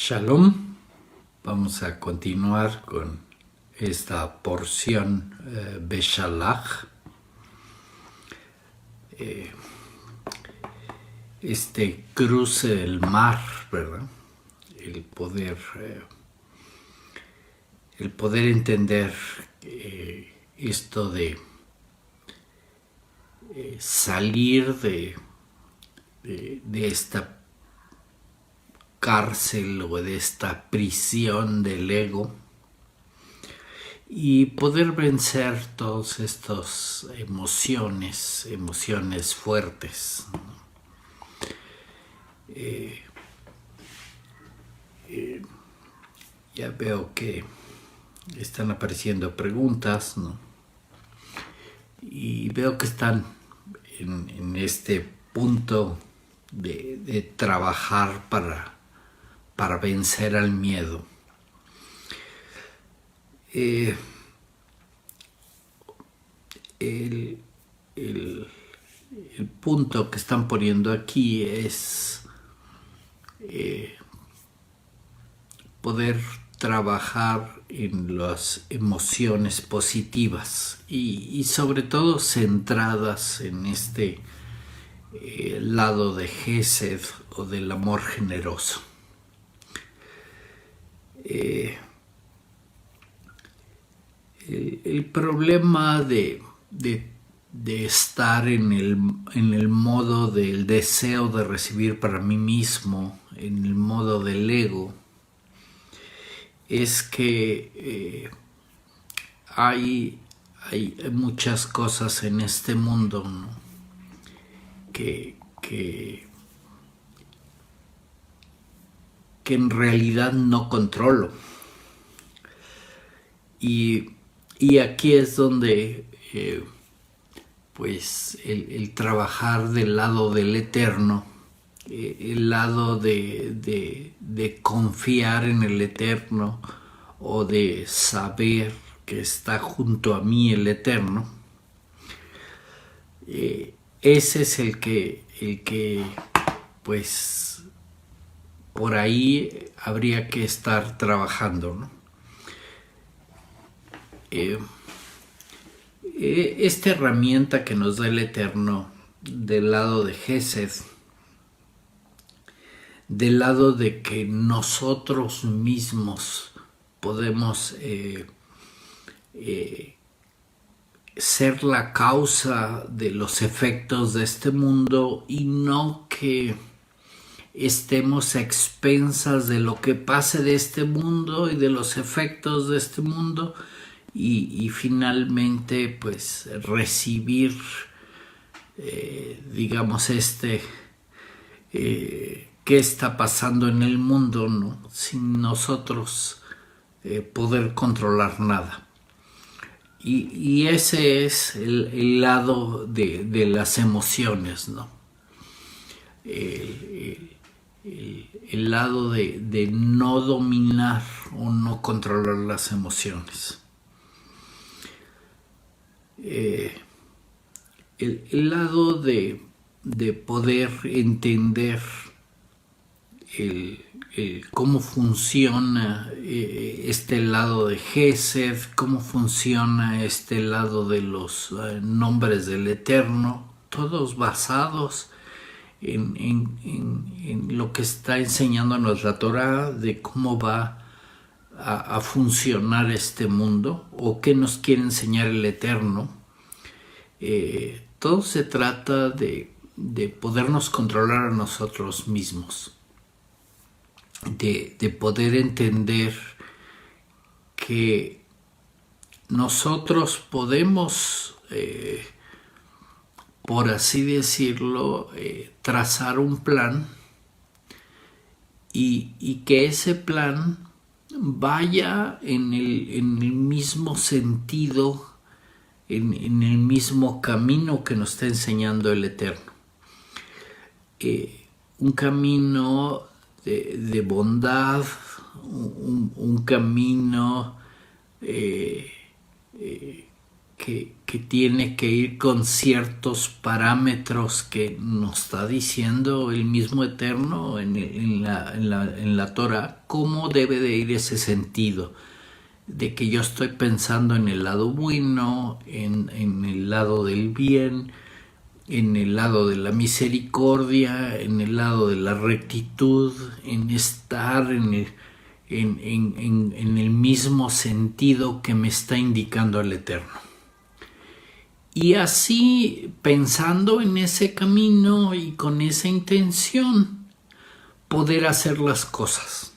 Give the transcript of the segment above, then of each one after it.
Shalom, vamos a continuar con esta porción Beshalach, este cruce del mar, ¿verdad? El poder entender esto de salir de esta cárcel o de esta prisión del ego y poder vencer todas estas emociones fuertes. Ya veo que están apareciendo preguntas, ¿no? Y veo que están en este punto de trabajar para vencer al miedo. El punto que están poniendo aquí es poder trabajar en las emociones positivas y sobre todo centradas en este lado de Gesed o del amor generoso. El problema de estar en el modo del deseo de recibir para mí mismo, en el modo del ego, es que hay muchas cosas en este mundo, ¿no? que en realidad no controlo. Y aquí es donde pues el trabajar del lado del eterno, el lado de confiar en el eterno o de saber que está junto a mí el eterno, ese es el que pues por ahí habría que estar trabajando, ¿no? Esta herramienta que nos da el Eterno del lado de Gesed, del lado de que nosotros mismos podemos ser la causa de los efectos de este mundo y no que estemos a expensas de lo que pase de este mundo y de los efectos de este mundo y finalmente pues recibir digamos qué está pasando en el mundo, ¿no? Sin nosotros poder controlar nada. Y ese es el lado de las emociones, ¿no? El lado de no dominar o no controlar las emociones. El lado de poder entender cómo funciona este lado de Gesed, cómo funciona este lado de los nombres del Eterno, todos basados en lo que está enseñándonos la Torah de cómo va a funcionar este mundo o qué nos quiere enseñar el Eterno. Todo se trata de podernos controlar a nosotros mismos, de poder entender que nosotros podemos, por así decirlo, trazar un plan y que ese plan vaya en el mismo sentido, en el mismo camino que nos está enseñando el Eterno. Un camino de bondad, un camino que que tiene que ir con ciertos parámetros que nos está diciendo el mismo Eterno en la Torah, cómo debe de ir ese sentido, de que yo estoy pensando en el lado bueno, en el lado del bien, en el lado de la misericordia, en el lado de la rectitud, en estar en el mismo sentido que me está indicando el Eterno. Y así, pensando en ese camino y con esa intención, poder hacer las cosas.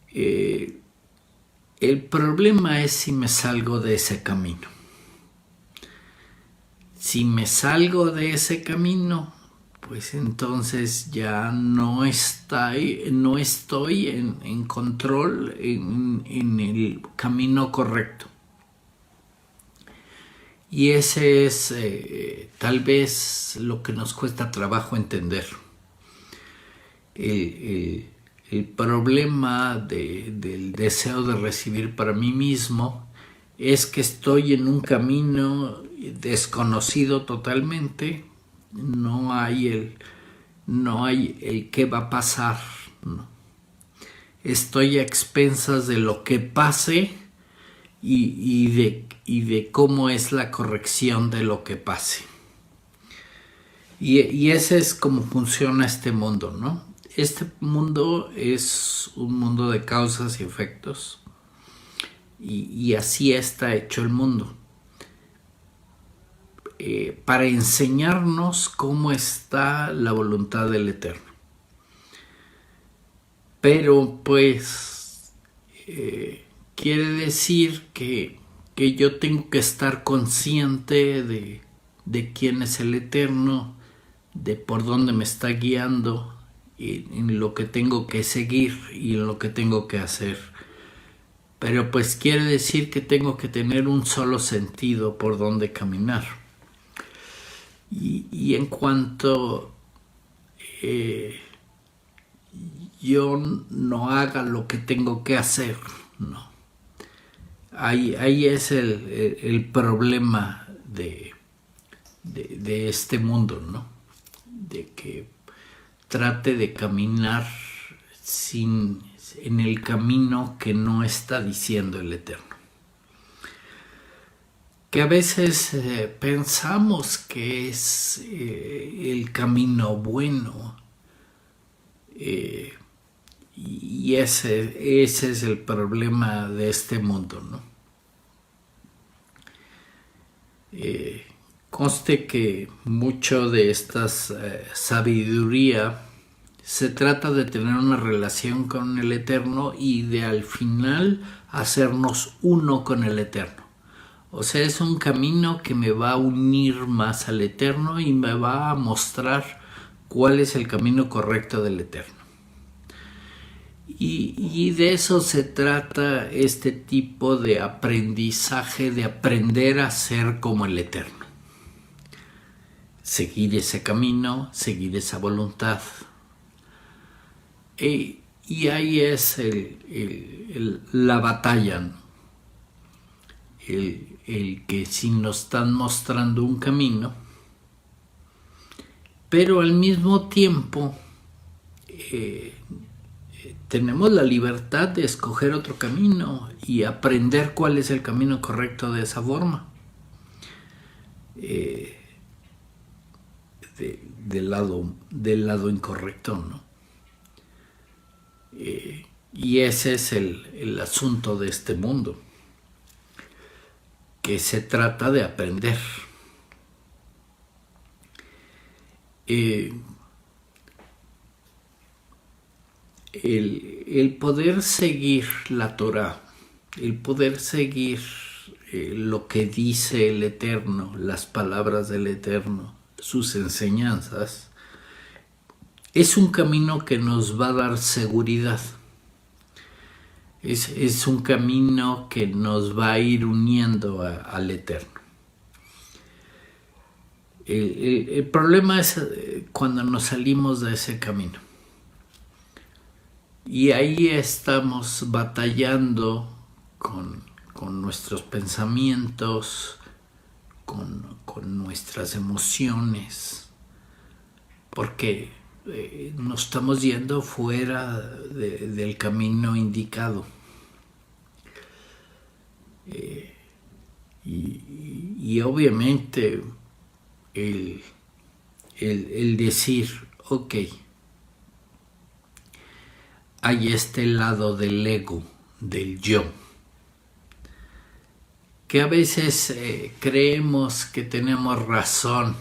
El problema es si me salgo de ese camino. Si me salgo de ese camino, pues entonces ya no estoy en control en el camino correcto. Y ese es tal vez lo que nos cuesta trabajo entender. El problema del deseo de recibir para mí mismo es que estoy en un camino desconocido totalmente. No hay el qué va a pasar, ¿no? Estoy a expensas de lo que pase y de cómo es la corrección de lo que pase. Y ese es como funciona este mundo, ¿no? Este mundo es un mundo de causas y efectos, y así está hecho el mundo. Para enseñarnos cómo está la voluntad del Eterno. Pero pues quiere decir que yo tengo que estar consciente de quién es el Eterno, de por dónde me está guiando, en lo que tengo que seguir y en lo que tengo que hacer. Pero pues quiere decir que tengo que tener un solo sentido por donde caminar. Y en cuanto yo no haga lo que tengo que hacer, no. Ahí es el problema de este mundo, ¿no? De que trate de caminar en el camino que no está diciendo el Eterno. Que a veces pensamos que es el camino bueno, y ese es el problema de este mundo, ¿no? Conste que mucho de esta sabiduría se trata de tener una relación con el Eterno y de al final hacernos uno con el Eterno. O sea, es un camino que me va a unir más al Eterno y me va a mostrar cuál es el camino correcto del Eterno. Y de eso se trata este tipo de aprendizaje, de aprender a ser como el Eterno. Seguir ese camino, seguir esa voluntad. Y ahí es la batalla, ¿no? El que si nos están mostrando un camino, pero al mismo tiempo tenemos la libertad de escoger otro camino y aprender cuál es el camino correcto de esa forma, del lado incorrecto, ¿no? Y ese es el asunto de este mundo, que se trata de aprender. El poder seguir la Torah, el poder seguir lo que dice el Eterno, las palabras del Eterno, sus enseñanzas, es un camino que nos va a dar seguridad. Es un camino que nos va a ir uniendo al Eterno. El problema es cuando nos salimos de ese camino. Y ahí estamos batallando con con nuestros pensamientos, con nuestras emociones, porque nos estamos yendo fuera del camino indicado. Y obviamente el decir, ok, hay este lado del ego, del yo, que a veces creemos que tenemos razón,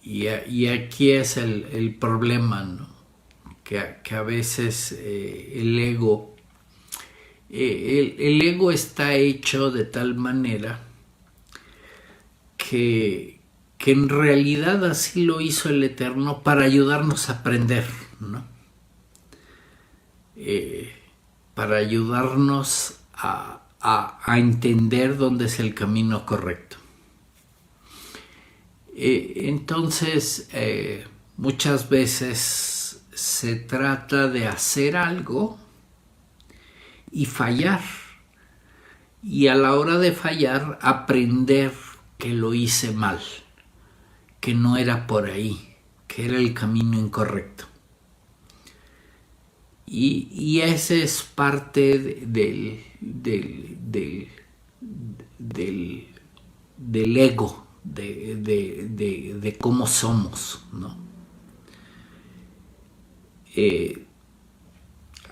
y aquí es el problema, ¿no? Que a veces el ego está hecho de tal manera que en realidad así lo hizo el Eterno para ayudarnos a aprender, ¿no? Para ayudarnos a entender dónde es el camino correcto. Entonces, muchas veces se trata de hacer algo y fallar. Y a la hora de fallar, aprender que lo hice mal, que no era por ahí, que era el camino incorrecto. Y ese es parte del ego, de cómo somos, ¿no?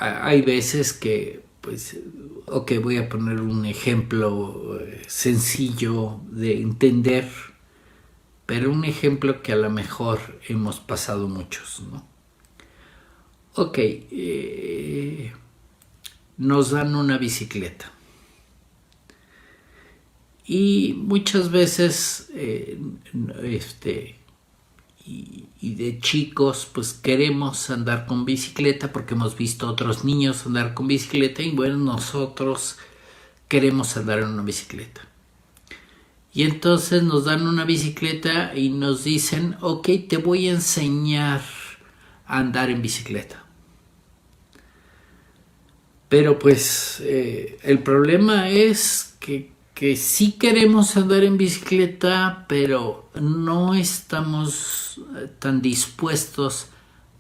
Hay veces que, pues, ok, voy a poner un ejemplo sencillo de entender, pero un ejemplo que a lo mejor hemos pasado muchos, ¿no? Ok, nos dan una bicicleta. Y muchas veces, y de chicos, pues queremos andar con bicicleta porque hemos visto a otros niños andar con bicicleta y bueno, nosotros queremos andar en una bicicleta. Y entonces nos dan una bicicleta y nos dicen, ok, te voy a enseñar a andar en bicicleta. Pero pues el problema es que sí queremos andar en bicicleta, pero no estamos tan dispuestos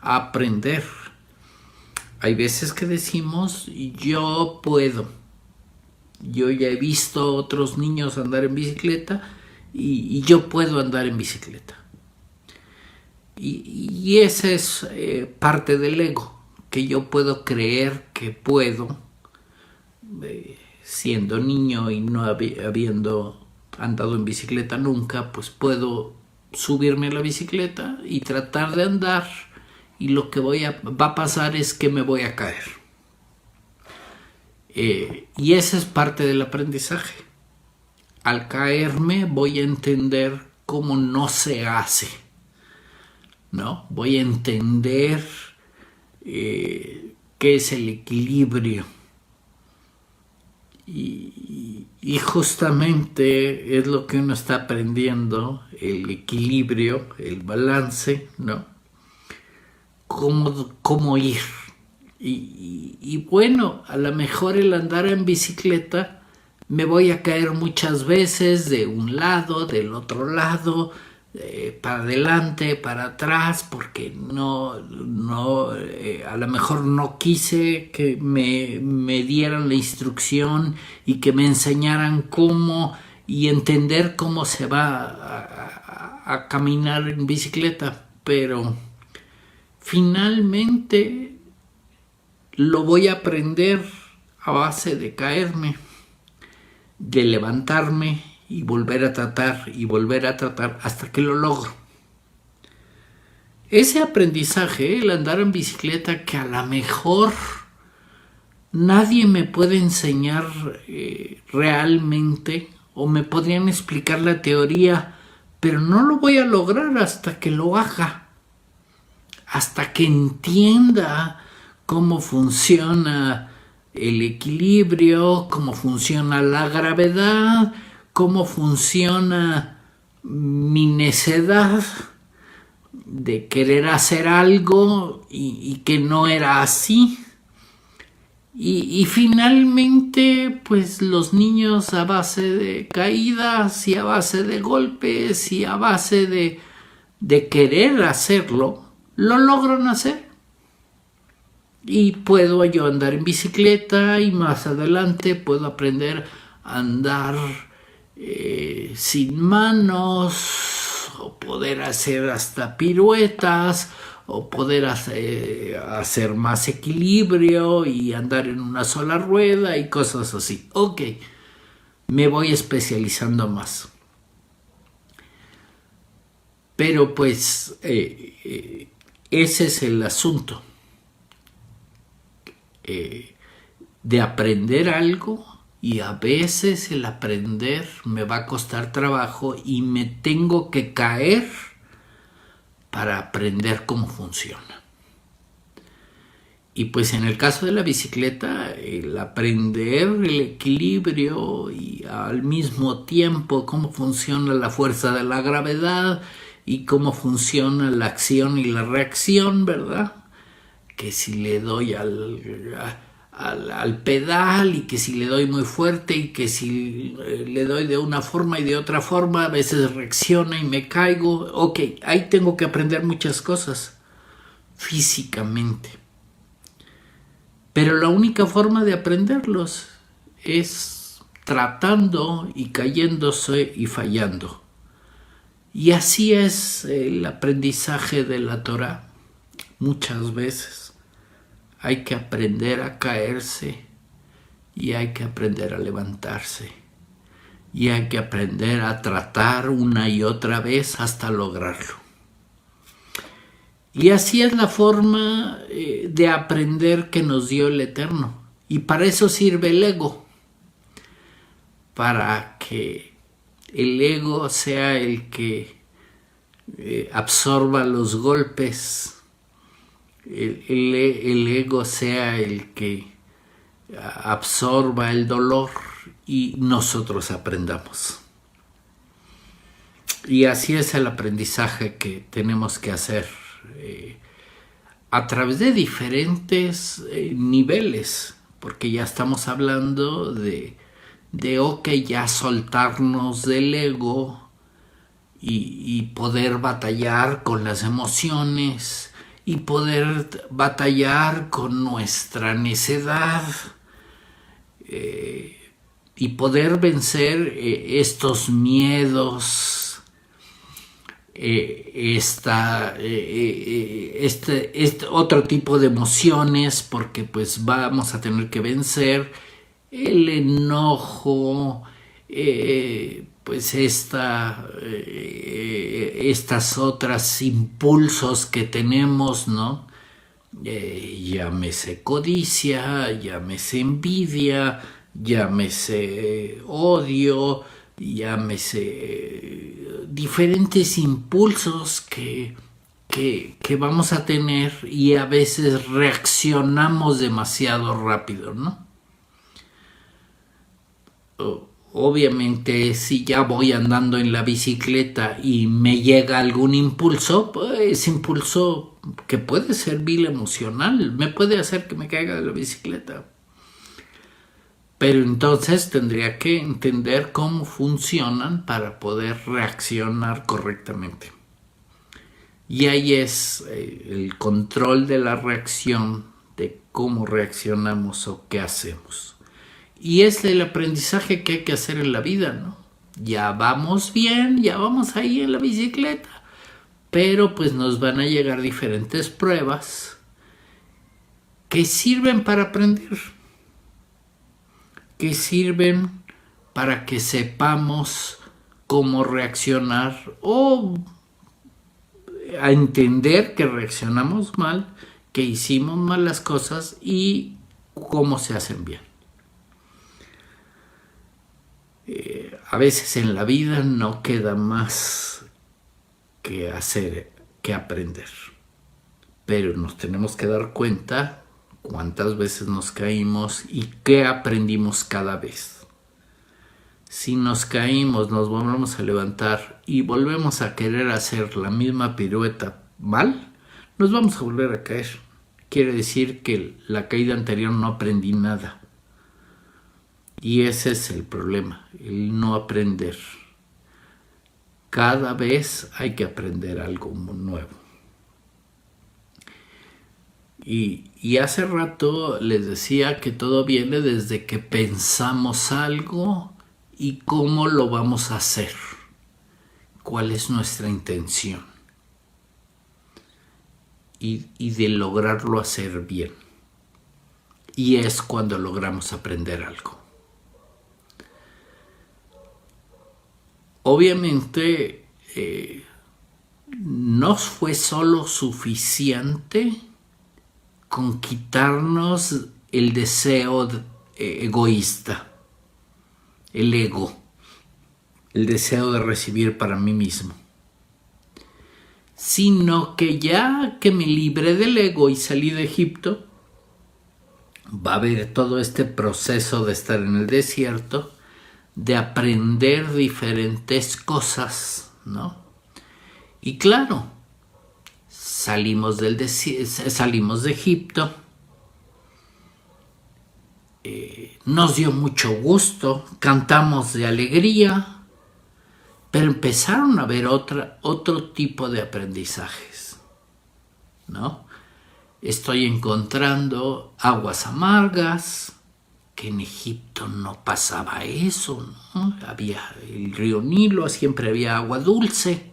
a aprender. Hay veces que decimos, yo puedo. Yo ya he visto a otros niños andar en bicicleta y yo puedo andar en bicicleta. Y esa es parte del ego, que yo puedo creer que puedo, siendo niño y no habiendo andado en bicicleta nunca, pues puedo subirme a la bicicleta y tratar de andar, y lo que va a pasar es que me voy a caer. Y esa es parte del aprendizaje. Al caerme voy a entender cómo no se hace, ¿no? Voy a entender qué es el equilibrio. Y justamente es lo que uno está aprendiendo, el equilibrio, el balance, ¿no? Cómo ir. Y bueno, a lo mejor el andar en bicicleta me voy a caer muchas veces de un lado, del otro lado, para adelante, para atrás, porque a lo mejor no quise que me dieran la instrucción y que me enseñaran cómo y entender cómo se va a caminar en bicicleta, pero finalmente lo voy a aprender a base de caerme, de levantarme y volver a tratar hasta que lo logro. Ese aprendizaje, el andar en bicicleta, que a lo mejor nadie me puede enseñar realmente, o me podrían explicar la teoría, pero no lo voy a lograr hasta que lo haga, hasta que entienda cómo funciona el equilibrio, cómo funciona la gravedad, cómo funciona mi necedad de querer hacer algo y que no era así. Y finalmente, pues los niños a base de caídas y a base de golpes y a base de querer hacerlo, lo logran hacer. Y puedo yo andar en bicicleta y más adelante puedo aprender a andar sin manos, o poder hacer hasta piruetas, o poder hacer más equilibrio y andar en una sola rueda y cosas así. Ok, me voy especializando más. Pero pues ese es el asunto. De aprender algo, y a veces el aprender me va a costar trabajo y me tengo que caer para aprender cómo funciona. Y pues en el caso de la bicicleta, el aprender el equilibrio y al mismo tiempo cómo funciona la fuerza de la gravedad y cómo funciona la acción y la reacción, ¿verdad? Que si le doy al pedal y que si le doy muy fuerte y que si le doy de una forma y de otra forma, a veces reacciona y me caigo. Ok, ahí tengo que aprender muchas cosas físicamente. Pero la única forma de aprenderlos es tratando y cayéndose y fallando. Y así es el aprendizaje de la Torá. Muchas veces hay que aprender a caerse y hay que aprender a levantarse y hay que aprender a tratar una y otra vez hasta lograrlo. Y así es la forma de aprender que nos dio el Eterno. Y para eso sirve el ego, para que el ego sea el que absorba los golpes, el ego sea el que absorba el dolor y nosotros aprendamos. Y así es el aprendizaje que tenemos que hacer a través de diferentes niveles, porque ya estamos hablando de ya soltarnos del ego y poder batallar con las emociones y poder batallar con nuestra necedad y poder vencer estos miedos, este otro tipo de emociones, porque pues vamos a tener que vencer el enojo, pues estas otras impulsos que tenemos, ¿no? Llámese codicia, llámese envidia, llámese odio, llámese diferentes impulsos que vamos a tener y a veces reaccionamos demasiado rápido, ¿no? Obviamente, si ya voy andando en la bicicleta y me llega algún impulso, pues ese impulso que puede ser vil emocional, me puede hacer que me caiga de la bicicleta. Pero entonces tendría que entender cómo funcionan para poder reaccionar correctamente. Y ahí es el control de la reacción, de cómo reaccionamos o qué hacemos. Y es el aprendizaje que hay que hacer en la vida, ¿no? Ya vamos bien, ya vamos ahí en la bicicleta, pero pues nos van a llegar diferentes pruebas que sirven para aprender, que sirven para que sepamos cómo reaccionar o a entender que reaccionamos mal, que hicimos mal las cosas y cómo se hacen bien. A veces en la vida no queda más que hacer, que aprender. Pero nos tenemos que dar cuenta cuántas veces nos caímos y qué aprendimos cada vez. Si nos caímos, nos volvemos a levantar y volvemos a querer hacer la misma pirueta mal, nos vamos a volver a caer. quiere decir que la caída anterior no aprendí nada. Y ese es el problema, el no aprender. Cada vez hay que aprender algo nuevo. Y hace rato les decía que todo viene desde que pensamos algo y cómo lo vamos a hacer. ¿Cuál es nuestra intención? Y de lograrlo hacer bien. Y es cuando logramos aprender algo. Obviamente no fue solo suficiente con quitarnos el deseo egoísta, el ego, el deseo de recibir para mí mismo, sino que ya que me libré del ego y salí de Egipto, va a haber todo este proceso de estar en el desierto, de aprender diferentes cosas, ¿no? Y claro, salimos de Egipto, nos dio mucho gusto, cantamos de alegría, pero empezaron a haber otro tipo de aprendizajes, ¿no? Estoy encontrando aguas amargas, que en Egipto no pasaba eso, ¿no? Había el río Nilo, siempre había agua dulce,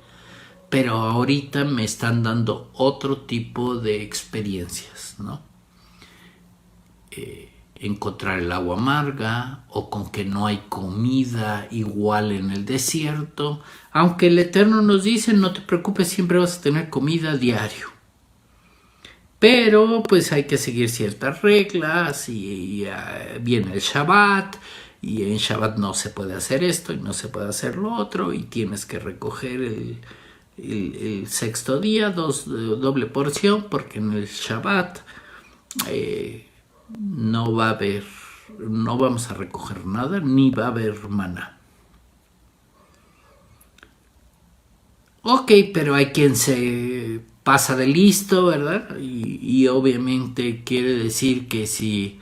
pero ahorita me están dando otro tipo de experiencias, ¿no? Encontrar el agua amarga o con que no hay comida igual en el desierto, aunque el Eterno nos dice no te preocupes, siempre vas a tener comida diario, pero pues hay que seguir ciertas reglas y viene el Shabbat y en Shabbat no se puede hacer esto y no se puede hacer lo otro y tienes que recoger el sexto día doble porción porque en el Shabbat no vamos a recoger nada ni va a haber maná. Ok, pero hay quien se pasa de listo, ¿verdad? Y obviamente quiere decir que si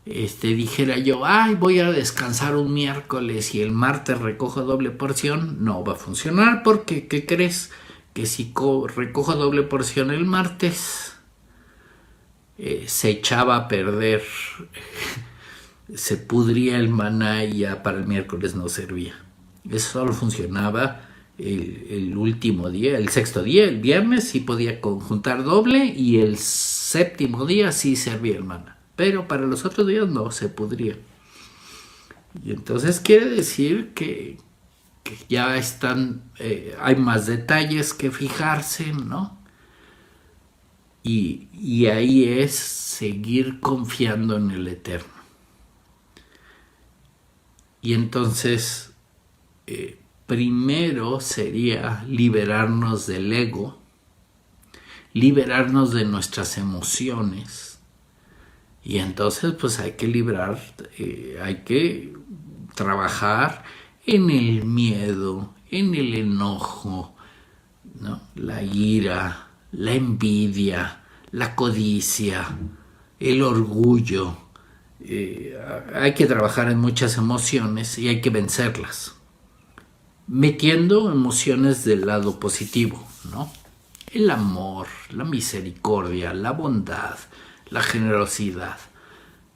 dijera yo, ay, voy a descansar un miércoles y el martes recojo doble porción, no va a funcionar porque, ¿qué crees? Que si recojo doble porción el martes, se echaba a perder, se pudría el maná y ya para el miércoles no servía. Eso solo funcionaba el último día, el sexto día, el viernes sí podía conjuntar doble y el séptimo día sí servía el maná. Pero para los otros días no se pudría. Y entonces quiere decir que ya están, hay más detalles que fijarse, ¿no? Y ahí es seguir confiando en el Eterno. Y entonces, primero sería liberarnos del ego, liberarnos de nuestras emociones. Y entonces pues hay que trabajar en el miedo, en el enojo, ¿no? La ira, la envidia, la codicia, el orgullo. Hay que trabajar en muchas emociones y hay que vencerlas, metiendo emociones del lado positivo, ¿no? El amor, la misericordia, la bondad, la generosidad.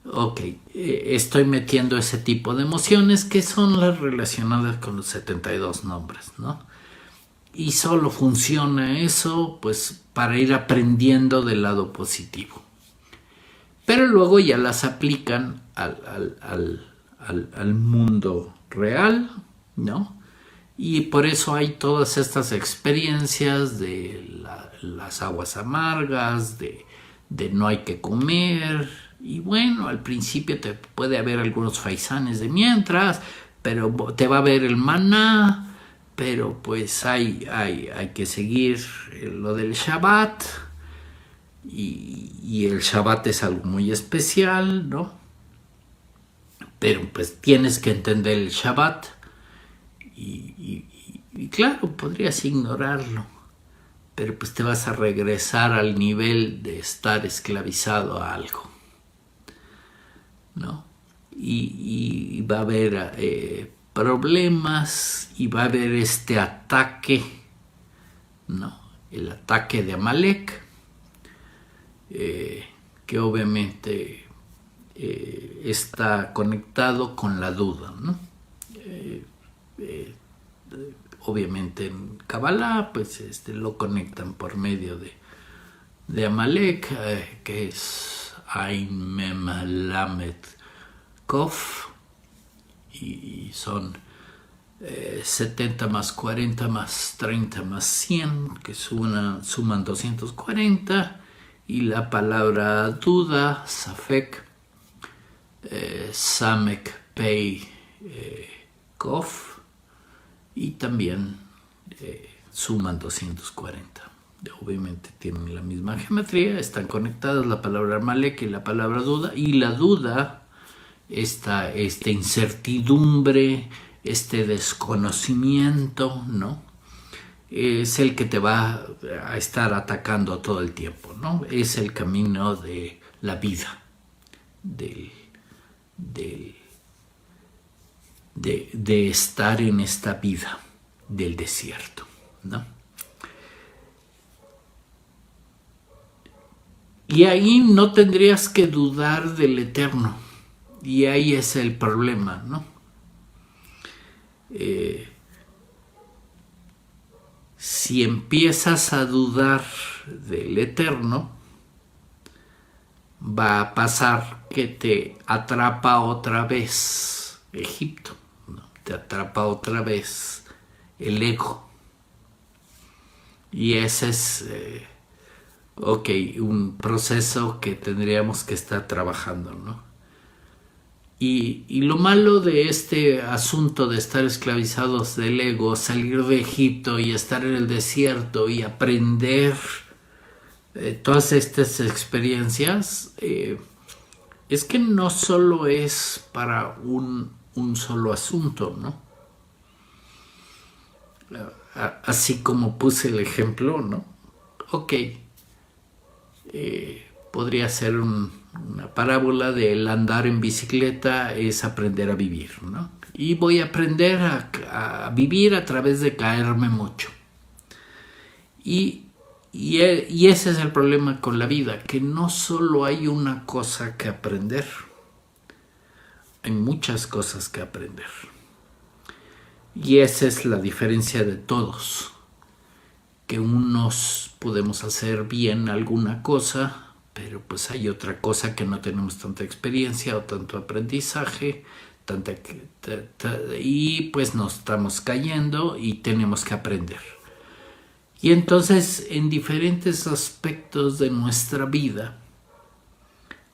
Ok, estoy metiendo ese tipo de emociones que son las relacionadas con los 72 nombres, ¿no? Y solo funciona eso, pues, para ir aprendiendo del lado positivo. Pero luego ya las aplican al mundo real, ¿no? Y por eso hay todas estas experiencias de las aguas amargas, de no hay que comer. Y bueno, al principio te puede haber algunos faisanes de mientras, pero te va a haber el maná, pero pues hay que seguir lo del Shabbat. Y el Shabbat es algo muy especial, ¿no? Pero pues tienes que entender el Shabbat y claro, podrías ignorarlo, pero pues te vas a regresar al nivel de estar esclavizado a algo, ¿no? Y va a haber problemas y va a haber este ataque, ¿no? El ataque de Amalek, que obviamente está conectado con la duda, ¿no? Obviamente en Kabbalah pues lo conectan por medio de Amalek, que es Ain Mem Lamed Kof, y son 70 más 40 más 30 más 100, que suman 240, y la palabra duda, Safek, Samek Pei Kof, y también suman 240. Obviamente tienen la misma geometría, están conectadas la palabra Amalek y la palabra duda, y la duda, esta incertidumbre, este desconocimiento, ¿no? Es el que te va a estar atacando todo el tiempo, ¿no? Es el camino de la vida, de estar en esta vida del desierto, ¿no? Y ahí no tendrías que dudar del Eterno, y ahí es el problema, ¿no? Si empiezas a dudar del Eterno, va a pasar que te atrapa otra vez Egipto, ¿no? Te atrapa otra vez el ego. Y ese es, un proceso que tendríamos que estar trabajando, ¿no? Y lo malo de este asunto de estar esclavizados del ego, salir de Egipto y estar en el desierto y aprender todas estas experiencias, es que no solo es para un solo asunto, ¿no? Así como puse el ejemplo, ¿no? Podría ser una parábola del andar en bicicleta es aprender a vivir, ¿no? Y voy a aprender a vivir a través de caerme mucho. Y ese es el problema con la vida, que no solo hay una cosa que aprender, hay muchas cosas que aprender. Y esa es la diferencia de todos, que unos podemos hacer bien alguna cosa, pero pues hay otra cosa que no tenemos tanta experiencia o tanto aprendizaje, y pues nos estamos cayendo y tenemos que aprender. Y entonces en diferentes aspectos de nuestra vida,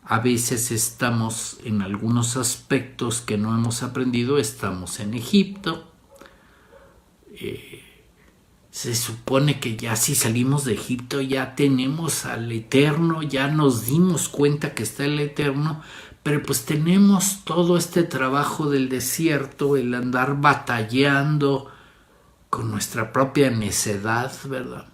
a veces estamos en algunos aspectos que no hemos aprendido, estamos en Egipto. Se supone que ya si salimos de Egipto ya tenemos al Eterno, ya nos dimos cuenta que está el Eterno, pero pues tenemos todo este trabajo del desierto, el andar batallando con nuestra propia necedad, ¿verdad?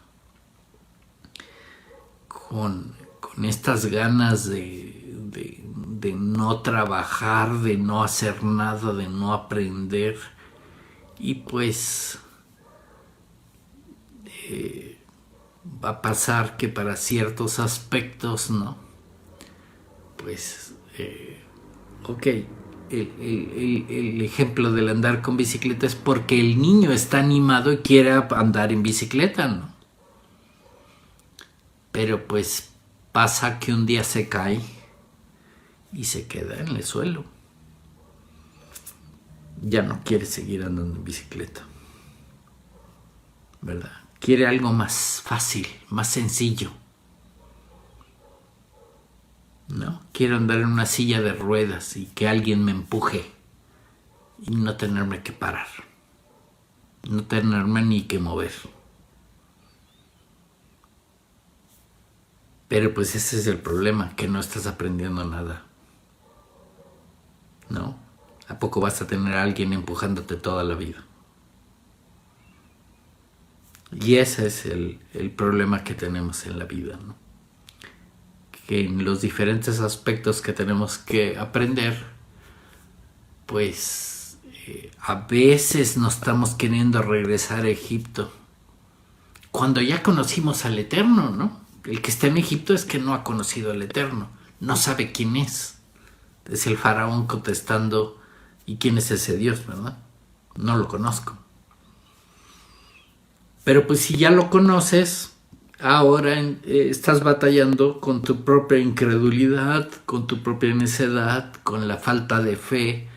Con estas ganas de no trabajar, de no hacer nada, de no aprender, y pues va a pasar que para ciertos aspectos, ¿no? Pues, el ejemplo del andar con bicicleta es porque el niño está animado y quiere andar en bicicleta, ¿no? Pero pues pasa que un día se cae y se queda en el suelo. Ya no quiere seguir andando en bicicleta, ¿verdad? Quiere algo más fácil, más sencillo, ¿no? Quiero andar en una silla de ruedas y que alguien me empuje y no tenerme que parar, no tenerme ni que mover. Pero pues ese es el problema, que no estás aprendiendo nada, ¿no? ¿A poco vas a tener a alguien empujándote toda la vida? Y ese es el problema que tenemos en la vida, ¿no? Que en los diferentes aspectos que tenemos que aprender, pues a veces nos estamos queriendo regresar a Egipto, cuando ya conocimos al Eterno, ¿no? El que está en Egipto es que no ha conocido al Eterno, no sabe quién es. Es el faraón contestando, ¿y quién es ese Dios, verdad? No lo conozco. Pero pues si ya lo conoces, ahora estás batallando con tu propia incredulidad, con tu propia necedad, con la falta de fe,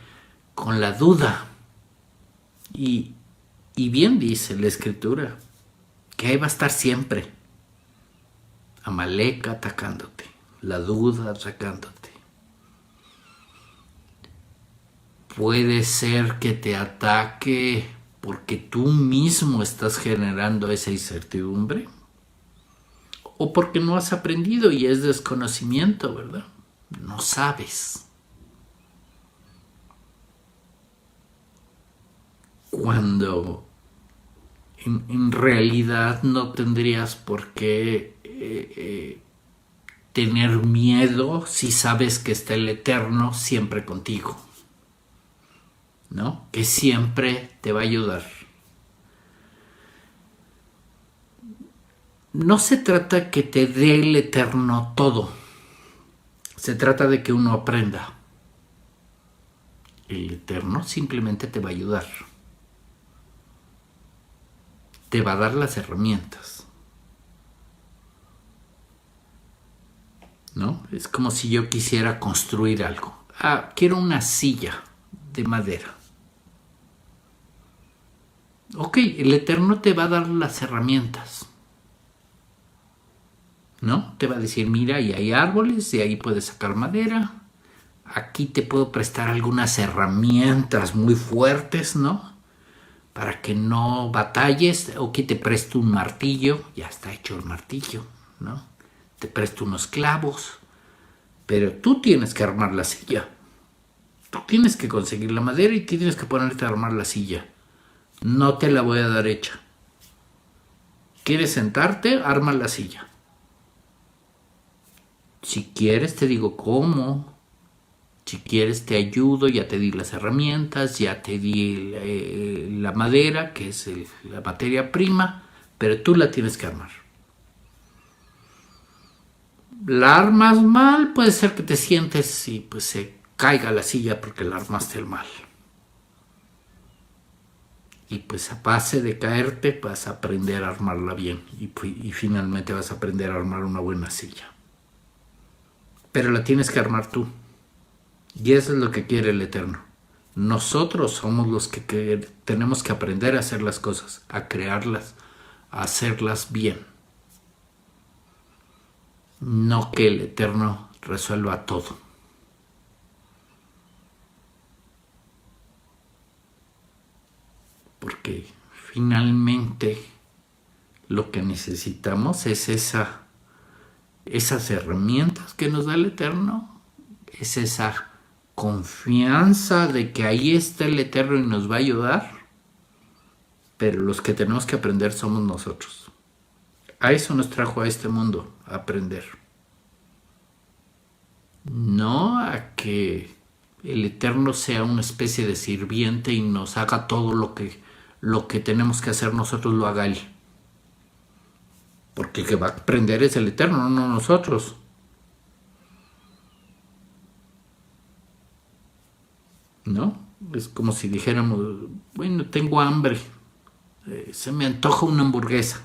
con la duda. Y bien dice la Escritura, que ahí va a estar siempre Amalek atacándote, la duda atacándote. Puede ser que te ataque porque tú mismo estás generando esa incertidumbre, o porque no has aprendido y es desconocimiento, ¿verdad? No sabes. Cuando en realidad no tendrías por qué tener miedo si sabes que está el Eterno siempre contigo, ¿no? Que siempre te va a ayudar. No se trata que te dé el Eterno todo. Se trata de que uno aprenda. El Eterno simplemente te va a ayudar. Te va a dar las herramientas, ¿no? Es como si yo quisiera construir algo. Quiero una silla de madera. Ok, el Eterno te va a dar las herramientas, ¿no? Te va a decir, mira, y hay árboles, y ahí puedes sacar madera. Aquí te puedo prestar algunas herramientas muy fuertes, ¿no? Para que no batalles. O que te presto un martillo, ya está hecho el martillo, ¿no? Te presto unos clavos, pero tú tienes que armar la silla. Tú tienes que conseguir la madera y tienes que ponerte a armar la silla. No te la voy a dar hecha. ¿Quieres sentarte? Arma la silla. Si quieres te digo cómo. Si quieres te ayudo, ya te di las herramientas, ya te di la madera, que es la materia prima, pero tú la tienes que armar. La armas mal, puede ser que te sientes y pues se caiga la silla porque la armaste mal. Y pues a base de caerte vas a aprender a armarla bien y finalmente vas a aprender a armar una buena silla. Pero la tienes que armar tú. Y eso es lo que quiere el Eterno. Nosotros somos los que tenemos que aprender a hacer las cosas, a crearlas, a hacerlas bien. No que el Eterno resuelva todo. Porque finalmente lo que necesitamos es esas herramientas que nos da el Eterno, es esa confianza de que ahí está el Eterno y nos va a ayudar, pero los que tenemos que aprender somos nosotros. A eso nos trajo a este mundo, a aprender. No a que el Eterno sea una especie de sirviente y nos haga todo lo que tenemos que hacer nosotros, lo haga Él. Porque el que va a aprender es el Eterno, no nosotros. ¿No? Es como si dijéramos, bueno, tengo hambre, se me antoja una hamburguesa.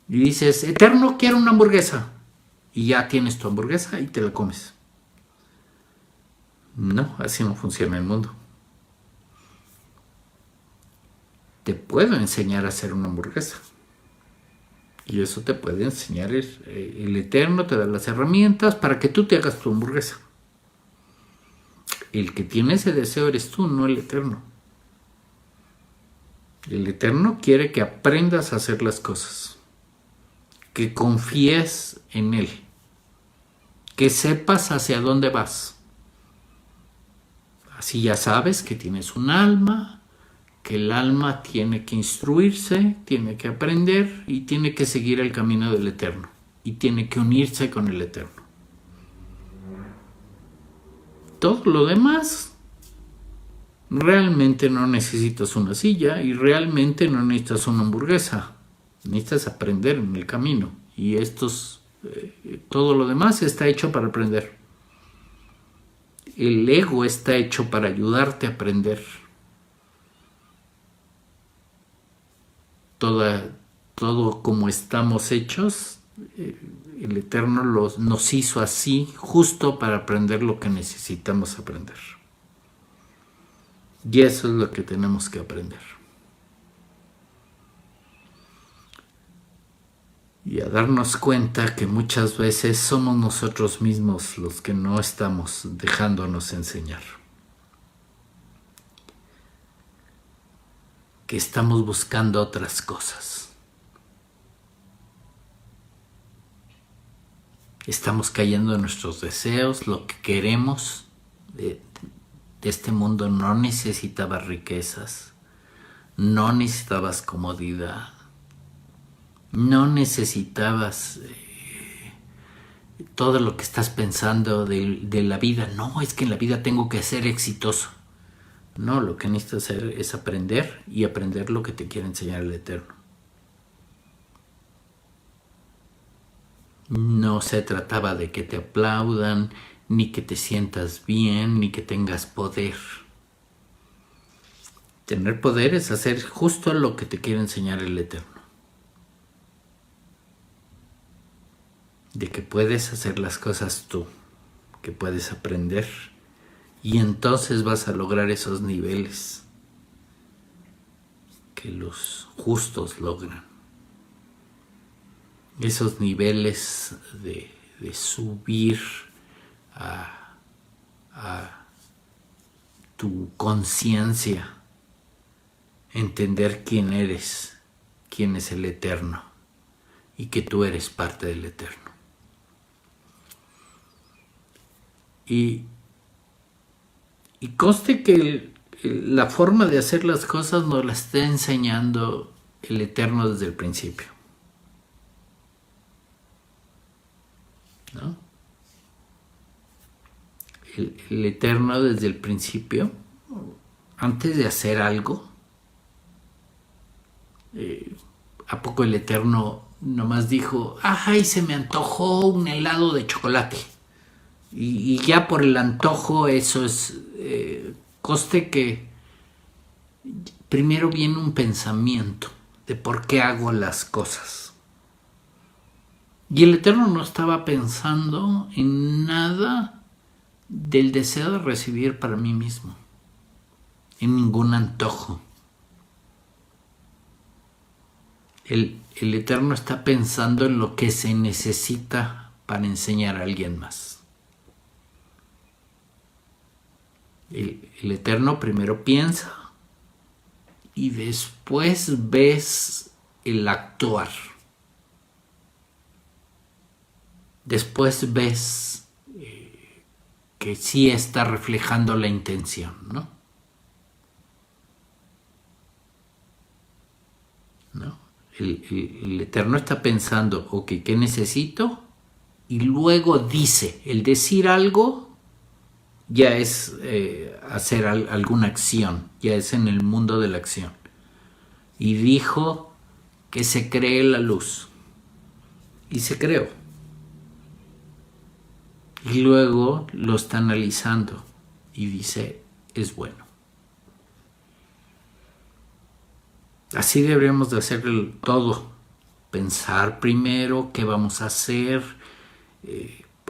Y dices, Eterno, quiero una hamburguesa. Y ya tienes tu hamburguesa y te la comes. No, así no funciona el mundo. Te puedo enseñar a hacer una hamburguesa. Y eso te puede enseñar el Eterno, te da las herramientas para que tú te hagas tu hamburguesa. El que tiene ese deseo eres tú, no el Eterno. El Eterno quiere que aprendas a hacer las cosas, que confíes en Él, que sepas hacia dónde vas. Así ya sabes que tienes un alma, que el alma tiene que instruirse, tiene que aprender y tiene que seguir el camino del Eterno y tiene que unirse con el Eterno. Todo lo demás, realmente no necesitas una silla y realmente no necesitas una hamburguesa. Necesitas aprender en el camino y todo lo demás está hecho para aprender. El ego está hecho para ayudarte a aprender. Todo como estamos hechos, el Eterno nos hizo así justo para aprender lo que necesitamos aprender. Y eso es lo que tenemos que aprender. Y a darnos cuenta que muchas veces somos nosotros mismos los que no estamos dejándonos enseñar. Que estamos buscando otras cosas. Estamos cayendo en nuestros deseos, lo que queremos. De este mundo no necesitabas riquezas, no necesitabas comodidad, no necesitabas todo lo que estás pensando de la vida. No, es que en la vida tengo que ser exitoso. No, lo que necesitas hacer es aprender y aprender lo que te quiere enseñar el Eterno. No se trataba de que te aplaudan, ni que te sientas bien, ni que tengas poder. Tener poder es hacer justo lo que te quiere enseñar el Eterno. De que puedes hacer las cosas tú, que puedes aprender. Y entonces vas a lograr esos niveles que los justos logran. Esos niveles de subir a tu conciencia, entender quién eres, quién es el Eterno y que tú eres parte del Eterno. Y conste que la forma de hacer las cosas nos la está enseñando el Eterno desde el principio. ¿No? El Eterno desde el principio, antes de hacer algo, ¿a poco el Eterno nomás dijo, ay, se me antojó un helado de chocolate? Y ya por el antojo, eso es, conste que primero viene un pensamiento de por qué hago las cosas. Y el Eterno no estaba pensando en nada del deseo de recibir para mí mismo, en ningún antojo. El Eterno está pensando en lo que se necesita para enseñar a alguien más. El Eterno primero piensa y después ves el actuar. Después ves que sí está reflejando la intención, ¿no? El Eterno está pensando, ok, ¿qué necesito? Y luego dice, el decir algo ya es hacer alguna acción, ya es en el mundo de la acción. Y dijo que se cree la luz. Y se creó. Y luego lo está analizando y dice, es bueno. Así deberíamos de hacer todo. Pensar primero qué vamos a hacer,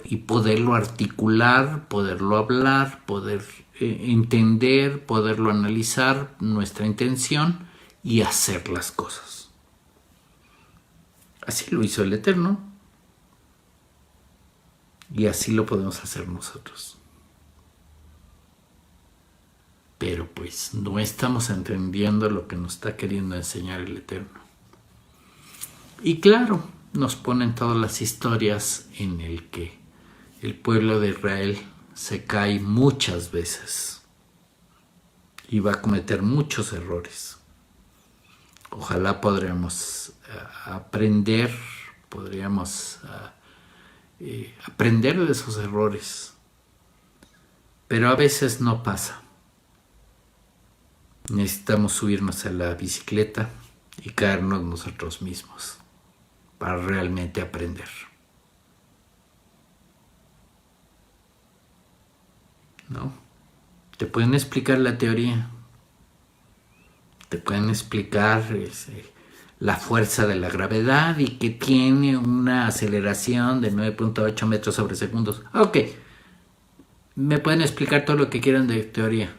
y poderlo articular, poderlo hablar, poder entender, poderlo analizar, nuestra intención y hacer las cosas. Así lo hizo el Eterno y así lo podemos hacer nosotros. Pero pues no estamos entendiendo lo que nos está queriendo enseñar el Eterno. Y claro, nos ponen todas las historias en el que el pueblo de Israel se cae muchas veces. y va a cometer muchos errores. Ojalá podríamos aprender de esos errores, pero a veces no pasa. Necesitamos subirnos a la bicicleta y caernos nosotros mismos para realmente aprender. ¿No? Te pueden explicar la teoría, te pueden explicar la fuerza de la gravedad y que tiene una aceleración de 9.8 metros sobre segundos. Ok, me pueden explicar todo lo que quieran de teoría.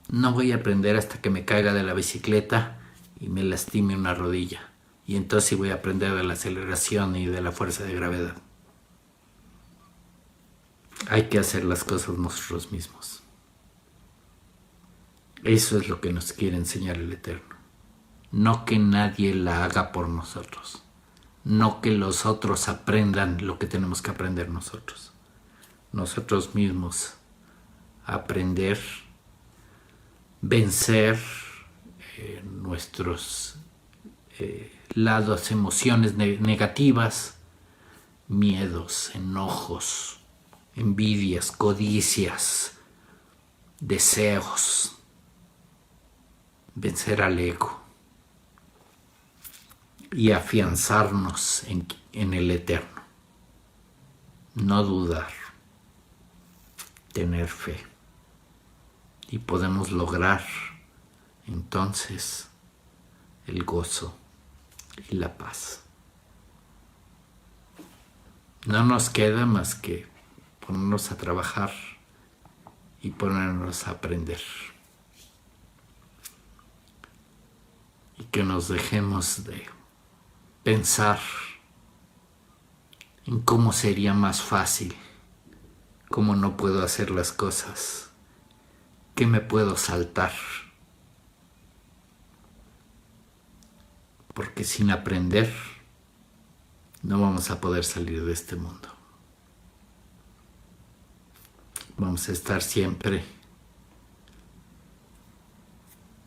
No voy a aprender hasta que me caiga de la bicicleta y me lastime una rodilla. Y entonces sí voy a aprender de la aceleración y de la fuerza de gravedad. Hay que hacer las cosas nosotros mismos. Eso es lo que nos quiere enseñar el Eterno. No que nadie la haga por nosotros. No que los otros aprendan lo que tenemos que aprender nosotros. Nosotros mismos aprender, vencer nuestros lados, emociones negativas, miedos, enojos, envidias, codicias, deseos, vencer al ego y afianzarnos en el Eterno. No dudar, tener fe. Y podemos lograr entonces el gozo y la paz. No nos queda más que ponernos a trabajar y ponernos a aprender. Y que nos dejemos de pensar en cómo sería más fácil, cómo no puedo hacer las cosas, qué me puedo saltar. Porque sin aprender no vamos a poder salir de este mundo. Vamos a estar siempre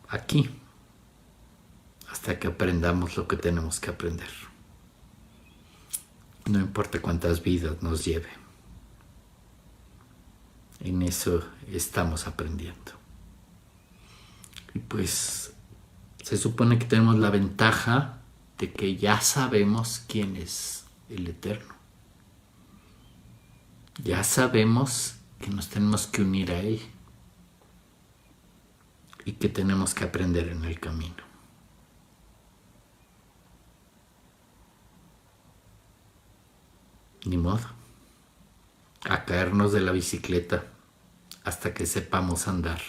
aquí hasta que aprendamos lo que tenemos que aprender. No importa cuántas vidas nos lleve. En eso estamos aprendiendo. Y pues se supone que tenemos la ventaja de que ya sabemos quién es el Eterno. Ya sabemos que nos tenemos que unir a Él y que tenemos que aprender en el camino. Ni modo, a caernos de la bicicleta hasta que sepamos andar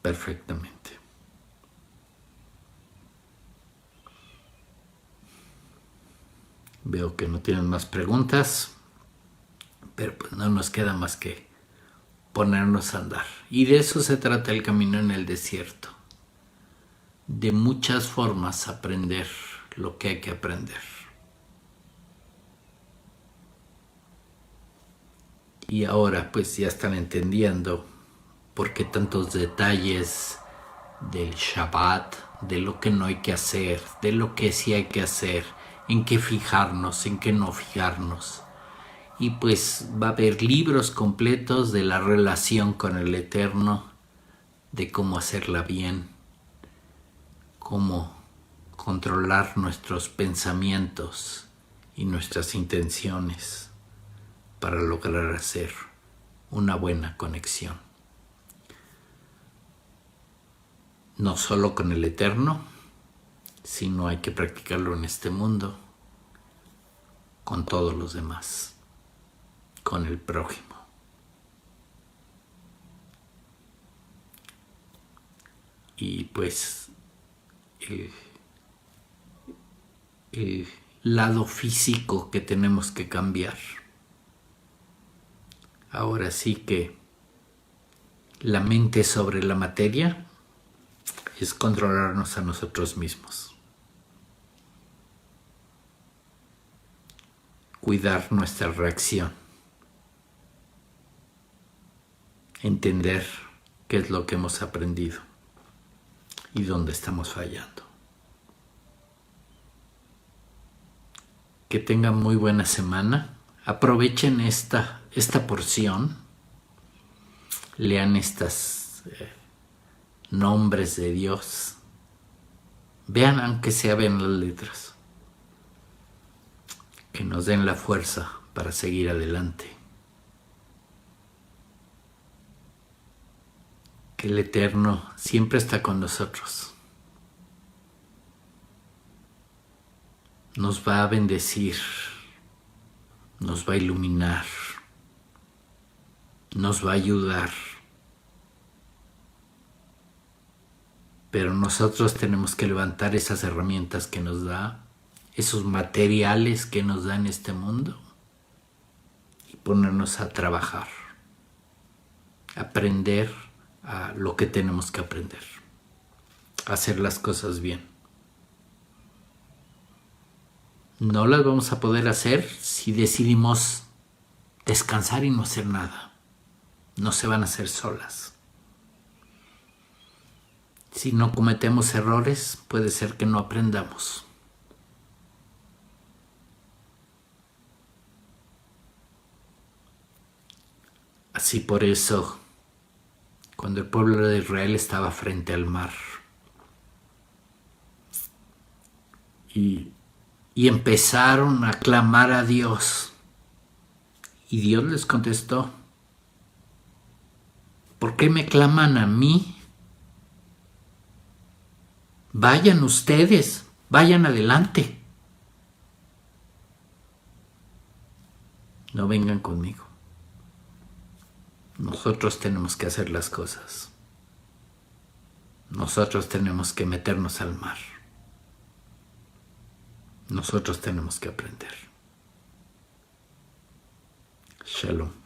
perfectamente. Veo que no tienen más preguntas, pero pues no nos queda más que ponernos a andar. Y de eso se trata el camino en el desierto. De muchas formas aprender lo que hay que aprender. Y ahora pues ya están entendiendo por qué tantos detalles del Shabbat, de lo que no hay que hacer, de lo que sí hay que hacer, en qué fijarnos, en qué no fijarnos. Y pues va a haber libros completos de la relación con el Eterno, de cómo hacerla bien, cómo controlar nuestros pensamientos y nuestras intenciones para lograr hacer una buena conexión. No solo con el Eterno, sino hay que practicarlo en este mundo, con todos los demás, con el prójimo. Y pues el lado físico que tenemos que cambiar. Ahora sí que la mente sobre la materia es controlarnos a nosotros mismos. Cuidar nuestra reacción. Entender qué es lo que hemos aprendido. y dónde estamos fallando. Que tengan muy buena semana. Aprovechen esta porción. Lean estos nombres de Dios. Vean, aunque sea, vean las letras. Que nos den la fuerza para seguir adelante. Que el Eterno siempre está con nosotros. Nos va a bendecir, nos va a iluminar, nos va a ayudar. Pero nosotros tenemos que levantar esas herramientas que nos da, esos materiales que nos da en este mundo y ponernos a trabajar, aprender a lo que tenemos que aprender, hacer las cosas bien. No las vamos a poder hacer si decidimos descansar y no hacer nada. No se van a hacer solas. Si no cometemos errores, puede ser que no aprendamos. Así por eso, cuando el pueblo de Israel estaba frente al mar y empezaron a clamar a Dios, y Dios les contestó: ¿por qué me claman a mí? Vayan ustedes, vayan adelante. No vengan conmigo. Nosotros tenemos que hacer las cosas. Nosotros tenemos que meternos al mar. Nosotros tenemos que aprender. Shalom.